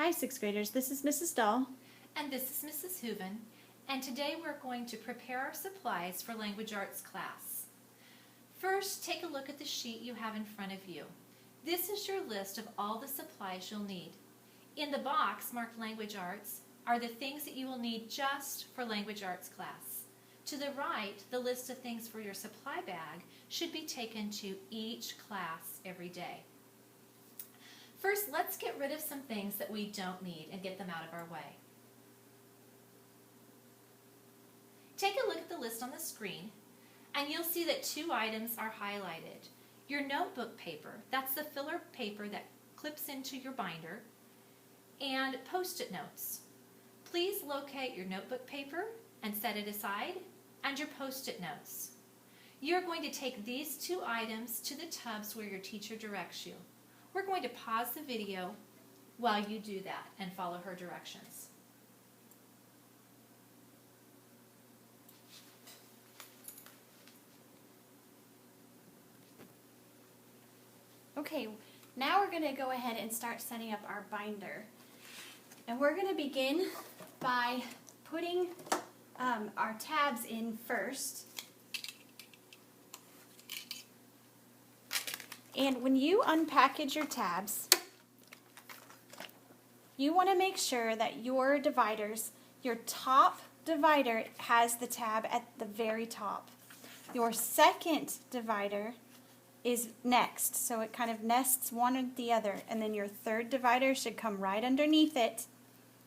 Hi, 6th graders. This is Mrs. Dahl. And this is Mrs. Hooven, and today we're going to prepare our supplies for language arts class. First, take a look at the sheet you have in front of you. This is your list of all the supplies you'll need. In the box marked language arts are the things that you will need just for language arts class. To the right, the list of things for your supply bag should be taken to each class every day. First, let's get rid of some things that we don't need and get them out of our way. Take a look at the list on the screen, and you'll see that two items are highlighted. Your notebook paper, that's the filler paper that clips into your binder, and Post-it notes. Please locate your notebook paper and set it aside, and your Post-it notes. You're going to take these two items to the tubs where your teacher directs you. We're going to pause the video while you do that and follow her directions. Okay, now we're going to go ahead and start setting up our binder. And we're going to begin by putting our tabs in first. And when you unpackage your tabs, you want to make sure that your dividers, your top divider has the tab at the very top. Your second divider is next, so it kind of nests one or the other, and then your third divider should come right underneath it,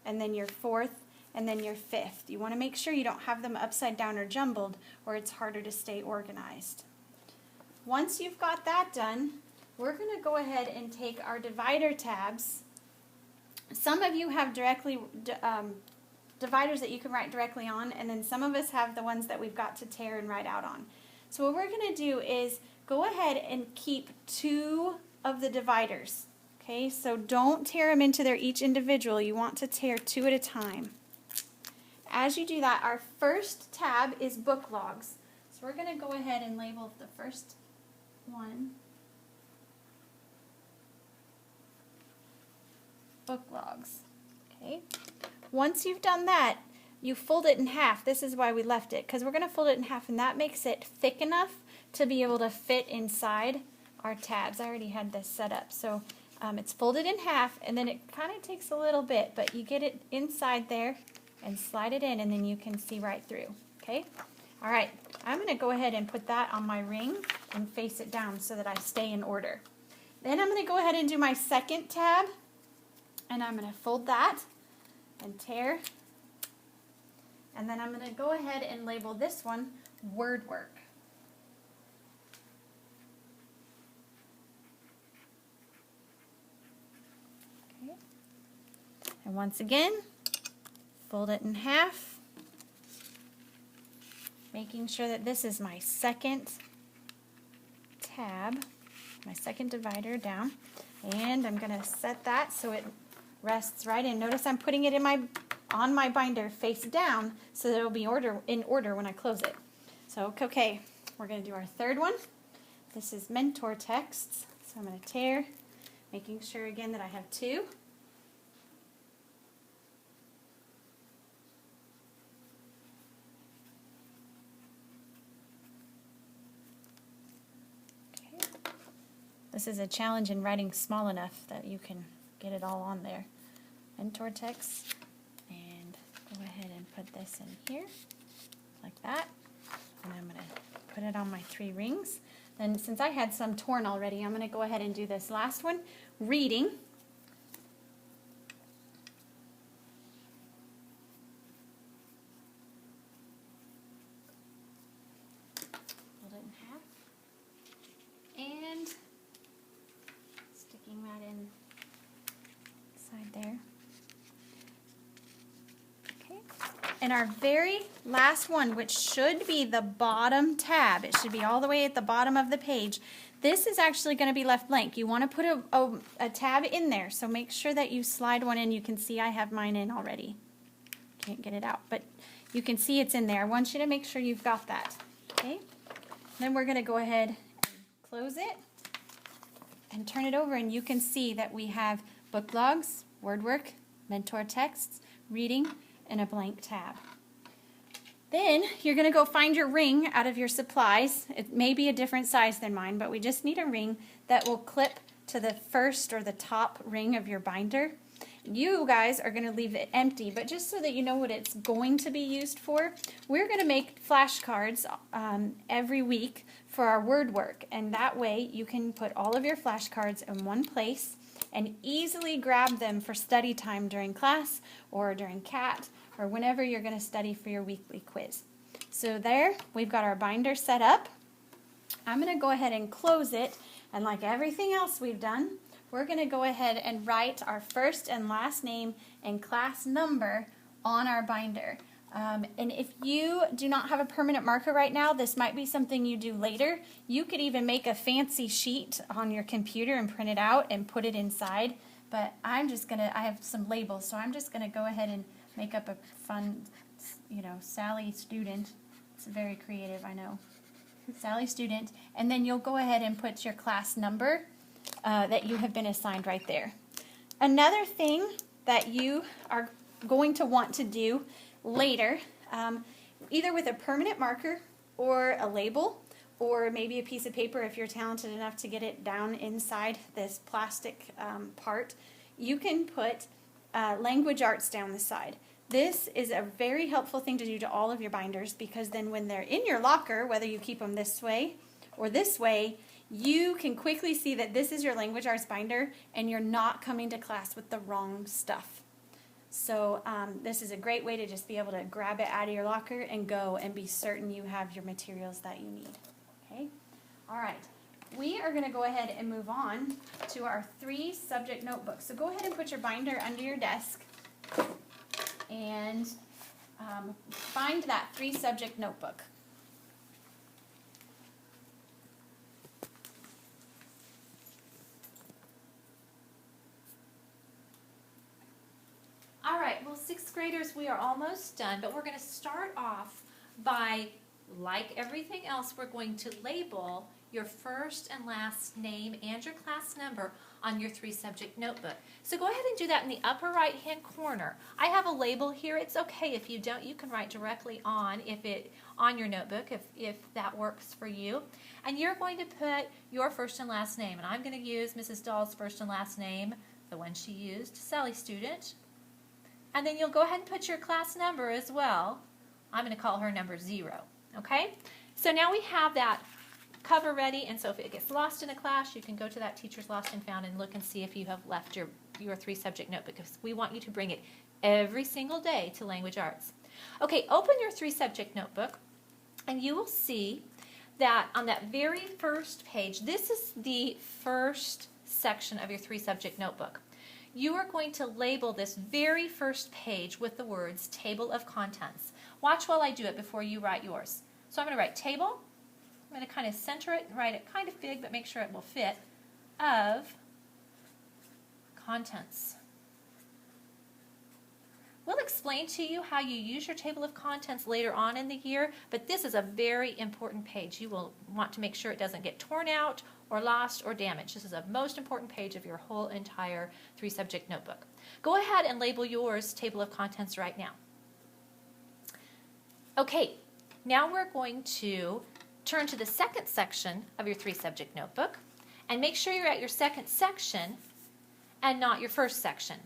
and then your fourth, and then your fifth. You want to make sure you don't have them upside down or jumbled, or it's harder to stay organized. Once you've got that done, we're going to go ahead and take our divider tabs. Some of you have dividers that you can write directly on, and then some of us have the ones that we've got to tear and write out on. So what we're going to do is go ahead and keep two of the dividers. Okay, so don't tear them into their each individual. You want to tear two at a time. As you do that, our first tab is book logs. So we're going to go ahead and label the first one book logs. Okay. Once you've done that, you fold it in half. This is why we left it, because we're going to fold it in half, and that makes it thick enough to be able to fit inside our tabs. I already had this set up. So it's folded in half, and then it kind of takes a little bit, but you get it inside there and slide it in, and then you can see right through. Okay? All right. I'm going to go ahead and put that on my ring and face it down so that I stay in order. Then I'm going to go ahead and do my second tab, and I'm going to fold that and tear. And then I'm going to go ahead and label this one word work. Okay. And once again, fold it in half, making sure that this is my second tab, my second divider down. And I'm going to set that so it rests right in. Notice I'm putting it in on my binder face down so that it'll be in order when I close it. So, okay, we're going to do our third one. This is mentor texts. So I'm going to tear, making sure again that I have two. Okay. This is a challenge in writing small enough that you can get it all on there. Mentor text, and go ahead and put this in here like that, and I'm going to put it on my three rings. Then since I had some torn already, I'm going to go ahead and do this last one, reading. Fold it in half and sticking that in there. Okay. And our very last one, which should be the bottom tab, it should be all the way at the bottom of the page. This is actually going to be left blank. You want to put a tab in there, so make sure that you slide one in. You can see I have mine in already. Can't get it out, but you can see it's in there. I want you to make sure you've got that. Okay. Then we're going to go ahead and close it and turn it over, and you can see that we have book logs, word work, mentor texts, reading, and a blank tab. Then you're going to go find your ring out of your supplies. It may be a different size than mine, but we just need a ring that will clip to the first or the top ring of your binder. You guys are going to leave it empty, but just so that you know what it's going to be used for, we're going to make flashcards every week for our word work, and that way you can put all of your flashcards in one place and easily grab them for study time during class or during CAT or whenever you're going to study for your weekly quiz. So there, we've got our binder set up. I'm going to go ahead and close it, and like everything else we've done, we're going to go ahead and write our first and last name and class number on our binder. And if you do not have a permanent marker right now, this might be something you do later. You could even make a fancy sheet on your computer and print it out and put it inside. But I have some labels, so I'm just going to go ahead and make up a fun, Sally Student. It's very creative, I know. Sally Student. And then you'll go ahead and put your class number that you have been assigned right there. Another thing that you are going to want to do later, either with a permanent marker or a label, or maybe a piece of paper if you're talented enough to get it down inside this plastic part, you can put language arts down the side. This is a very helpful thing to do to all of your binders, because then when they're in your locker, whether you keep them this way or this way, you can quickly see that this is your language arts binder and you're not coming to class with the wrong stuff. So this is a great way to just be able to grab it out of your locker and go and be certain you have your materials that you need. Okay? All right. We are going to go ahead and move on to our 3 subject notebooks. So go ahead and put your binder under your desk and find that 3 subject notebook. All right, well, 6th graders, we are almost done, but we're going to start off by, like everything else, we're going to label your first and last name and your class number on your 3 subject notebook. So go ahead and do that in the upper right hand corner. I have a label here. It's okay if you don't. You can write directly on your notebook if that works for you. And you're going to put your first and last name. And I'm going to use Mrs. Dahl's first and last name, the one she used, Sally Student. And then you'll go ahead and put your class number as well. I'm going to call her number 0. Okay? So now we have that cover ready, and so if it gets lost in a class, you can go to that Teacher's Lost and Found and look and see if you have left your 3 subject notebook, because we want you to bring it every single day to Language Arts. Okay, open your 3 subject notebook, and you will see that on that very first page, this is the first section of your 3 subject notebook. You are going to label this very first page with the words Table of Contents. Watch while I do it before you write yours. So I'm going to write table. I'm going to kind of center it and write it kind of big, but make sure it will fit, of contents. We'll explain to you how you use your table of contents later on in the year, but this is a very important page. You will want to make sure it doesn't get torn out or lost or damaged. This is a most important page of your whole entire 3 subject notebook. Go ahead and label yours table of contents right now. Okay, now we're going to turn to the second section of your 3 subject notebook and make sure you're at your second section and not your first section.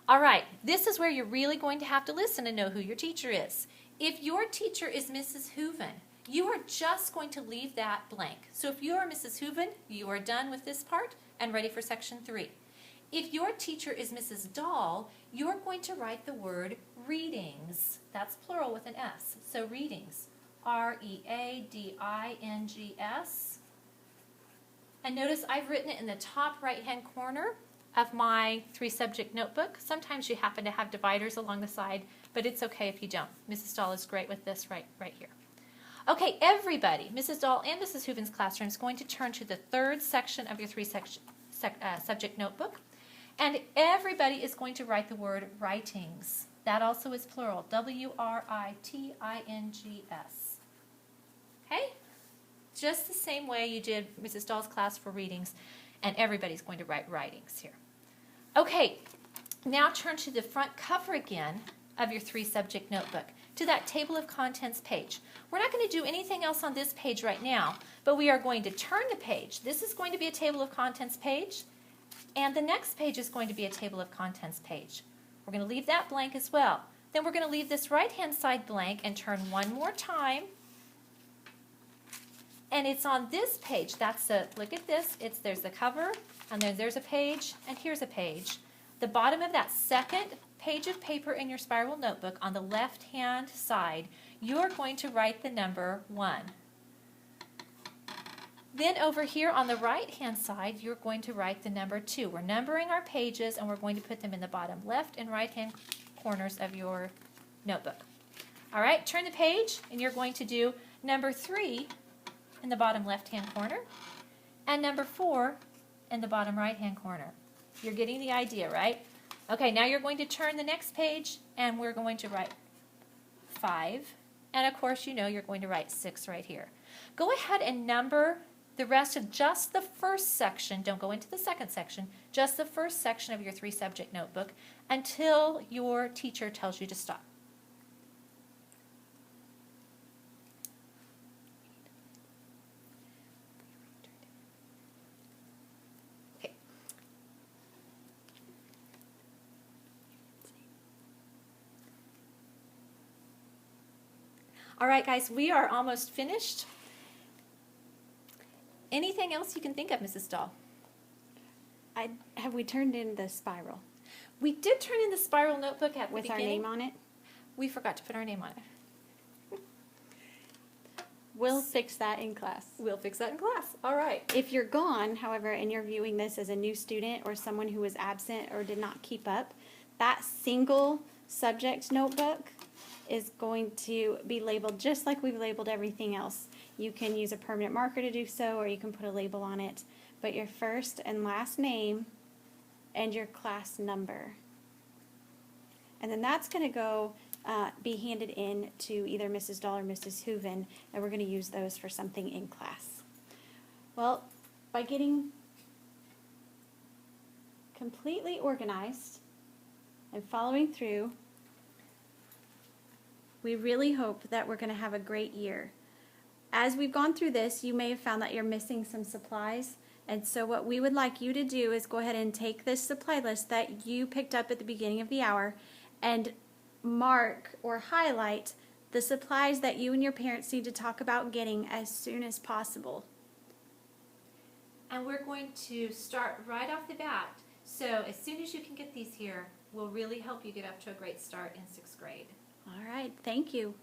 All right, this is where you're really going to have to listen and know who your teacher is. If your teacher is Mrs. Hooven, you are just going to leave that blank. So if you are Mrs. Hooven, you are done with this part and ready for section 3. If your teacher is Mrs. Dahl, you're going to write the word readings. That's plural with an S. So readings. R-E-A-D-I-N-G-S. And notice I've written it in the top right-hand corner of my 3 subject notebook. Sometimes you happen to have dividers along the side, but it's okay if you don't. Mrs. Dahl is great with this right here. Okay, everybody, Mrs. Dahl and Mrs. Hooven's classroom is going to turn to the 3rd section of your 3 subject notebook, and everybody is going to write the word writings. That also is plural, W-R-I-T-I-N-G-S. Okay? Just the same way you did Mrs. Dahl's class for readings, and everybody's going to write writings here. Okay, Now turn to the front cover again of your 3-subject notebook, to that table of contents page. We're not going to do anything else on this page right now, but we are going to turn the page. This is going to be a table of contents page, and the next page is going to be a table of contents page. We're going to leave that blank as well. Then we're going to leave this right-hand side blank and turn one more time. And it's on this page. Look at this. There's the cover, and then there's a page, and here's a page. The bottom of that second page of paper in your spiral notebook, on the left-hand side, you're going to write the number 1. Then over here on the right-hand side, you're going to write the number 2. We're numbering our pages, and we're going to put them in the bottom left and right-hand corners of your notebook. All right, turn the page, and you're going to do number 3 in the bottom left-hand corner, and number 4 in the bottom right-hand corner. You're getting the idea, right? Okay, now you're going to turn the next page, and we're going to write 5. And of course, you know you're going to write 6 right here. Go ahead and number the rest of just the first section. Don't go into the second section. Just the first section of your 3-subject notebook until your teacher tells you to stop. All right, guys, we are almost finished. Anything else you can think of, Mrs. Stahl? Have we turned in the spiral We did turn in the spiral notebook at the with our beginning. name on it? We forgot to put our name on it. We'll fix that in class. We'll fix that in class. All right. If you're gone, however, and you're viewing this as a new student or someone who was absent or did not keep up, that single subject notebook is going to be labeled just like we've labeled everything else. You can use a permanent marker to do so, or you can put a label on it. But your first and last name and your class number. And then that's going to go be handed in to either Mrs. Stahl or Mrs. Hooven, and we're going to use those for something in class. Well, by getting completely organized and following through, we really hope that we're going to have a great year. As we've gone through this, you may have found that you're missing some supplies. And so what we would like you to do is go ahead and take this supply list that you picked up at the beginning of the hour and mark or highlight the supplies that you and your parents need to talk about getting as soon as possible. And we're going to start right off the bat. So as soon as you can get these here, we'll really help you get up to a great start in 6th grade. All right, thank you.